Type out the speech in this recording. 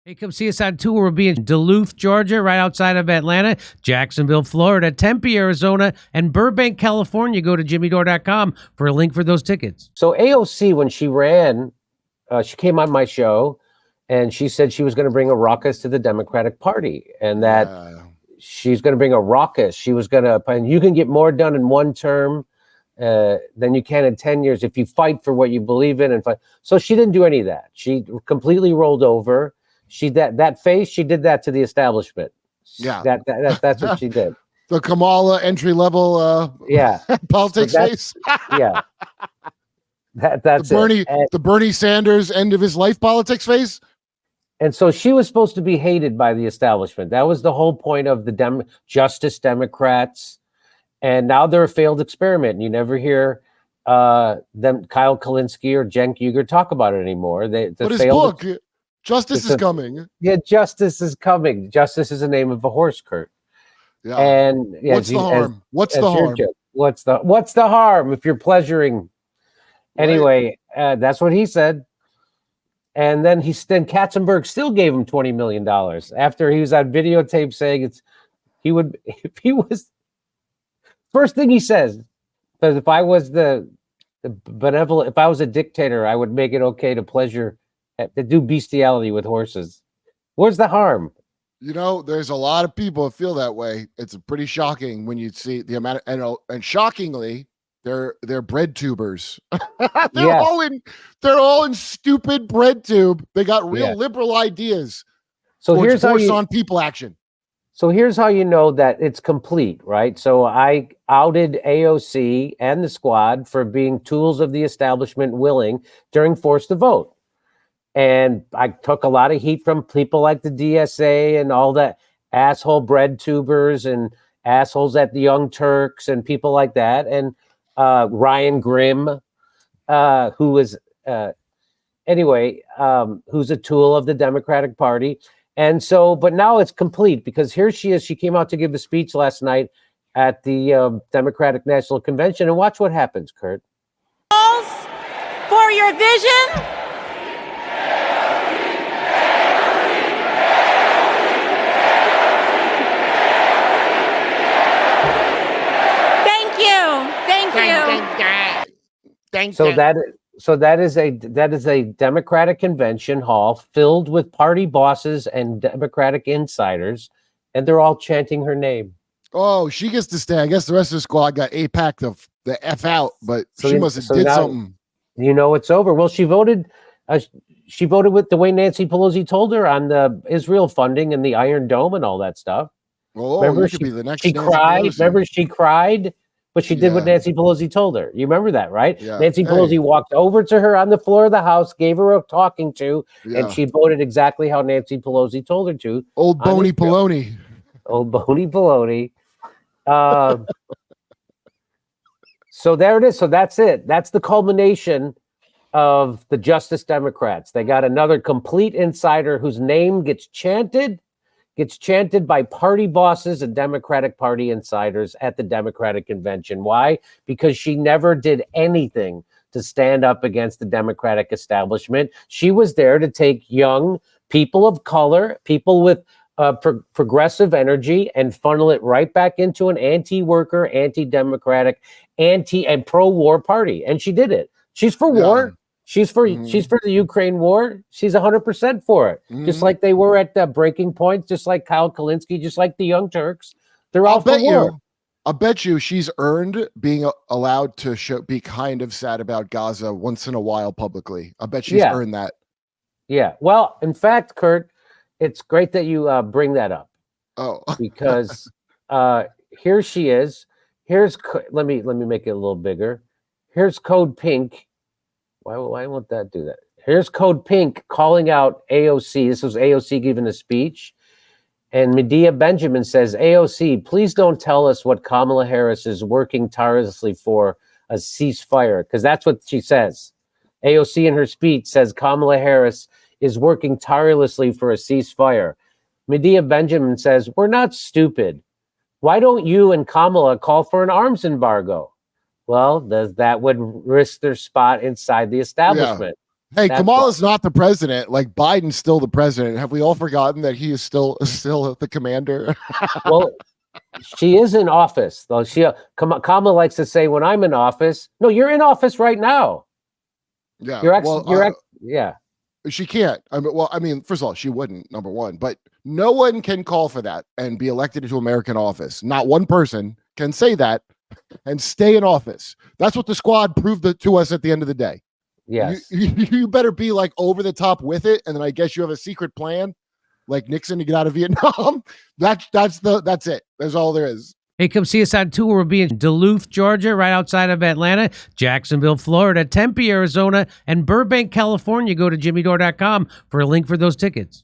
Hey, come see us on tour. We'll be in Duluth, Georgia, right outside of Atlanta, Jacksonville, Florida, Tempe, Arizona, and Burbank, California. Go to jimmydore.com for a link for those tickets. So AOC, when she ran, she came on my show, and she said she was going to bring a ruckus to the Democratic Party, and that she's going to bring a ruckus. She was going to, and you can get more done in one term than you can in 10 years if you fight for what you believe in and fight. So she didn't do any of that. She completely rolled over. She that face, she did that to the establishment. Yeah, that's what she did. The Kamala entry level, politics face. Yeah, that's the Bernie Sanders end of his life politics face. And so she was supposed to be hated by the establishment. That was the whole point of the Justice Democrats. And now they're a failed experiment. You never hear them, Kyle Kalinske or Cenk Uygur, talk about it anymore. But his book. Justice is coming. Yeah, justice is coming. Justice is the name of a horse, Kurt. Yeah. And what's the harm? What's the harm? What's the harm if you're pleasuring? Right. Anyway, that's what he said. And then Katzenberg still gave him $20 million after he was on videotape saying first thing he says, because if I was the benevolent, if I was a dictator, I would make it okay to do bestiality with horses. Where's the harm? You know, there's a lot of people that feel that way. It's pretty shocking when you see the amount of, and shockingly, they're bread tubers. They're all in stupid bread tube. They got real liberal ideas. So here's how on people action. So here's how you know that it's complete, right? So I outed AOC and the squad for being tools of the establishment during Forced to Vote. And I took a lot of heat from people like the DSA and all that asshole bread tubers and assholes at the Young Turks and people like that. And Ryan Grimm, who's a tool of the Democratic Party. And so, but now it's complete because here she is. She came out to give a speech last night at the Democratic National Convention. And watch what happens, Kurt. For your vision. That is a Democratic convention hall filled with party bosses and Democratic insiders, and they're all chanting her name. Oh, she gets to stay. I guess the rest of the squad got APAC the F out, but she must have did something. You know it's over. Well, she voted with the way Nancy Pelosi told her on the Israel funding and the Iron Dome and all that stuff. Oh, remember she could be the next. She cried. Remember she cried. But she did what Nancy Pelosi told her. You remember that, right? Yeah. Nancy Pelosi walked over to her on the floor of the House, gave her a talking to, and she voted exactly how Nancy Pelosi told her to. Old Boney Peloni. Old Boney Peloni. So there it is. So that's it. That's the culmination of the Justice Democrats. They got another complete insider whose name gets chanted by party bosses and Democratic Party insiders at the Democratic Convention. Why? Because she never did anything to stand up against the Democratic establishment. She was there to take young people of color, people with progressive energy, and funnel it right back into an anti-worker, anti-democratic, and pro-war party. And she did it. She's for war. She's for the Ukraine war. She's 100% for it. Just like they were at Breaking Point, just like Kyle Kalinske, just like the Young Turks. They're all for war. I'll bet you she's earned being allowed to be kind of sad about Gaza once in a while publicly. I bet she's earned that. Yeah. Well, in fact, Kurt, it's great that you bring that up. Oh, because here she is. Let me make it a little bigger. Here's Code Pink. Why won't that do that? Here's Code Pink calling out AOC. This was AOC giving a speech. And Medea Benjamin says, AOC, please don't tell us what Kamala Harris is working tirelessly for, a ceasefire. Because that's what she says. AOC in her speech says Kamala Harris is working tirelessly for a ceasefire. Medea Benjamin says, we're not stupid. Why don't you and Kamala call for an arms embargo? Well, that would risk their spot inside the establishment. Hey, That's Kamala's not the president. Like Biden's still the president. Have we all forgotten that he is still the commander? Well, she is in office, though. Kamala likes to say, "When I'm in office." No, you're in office right now. Yeah. Yeah. She can't. I mean, first of all, she wouldn't, number one, but no one can call for that and be elected into American office. Not one person can say that and stay in office. That's what the squad proved to us at the end of the day. Yes. You better be like over the top with it. And then I guess you have a secret plan like Nixon to get out of Vietnam. That's it. That's all there is. Hey, come see us on tour. We'll be in Duluth, Georgia, right outside of Atlanta, Jacksonville, Florida, Tempe, Arizona, and Burbank, California. Go to jimmydore.com for a link for those tickets.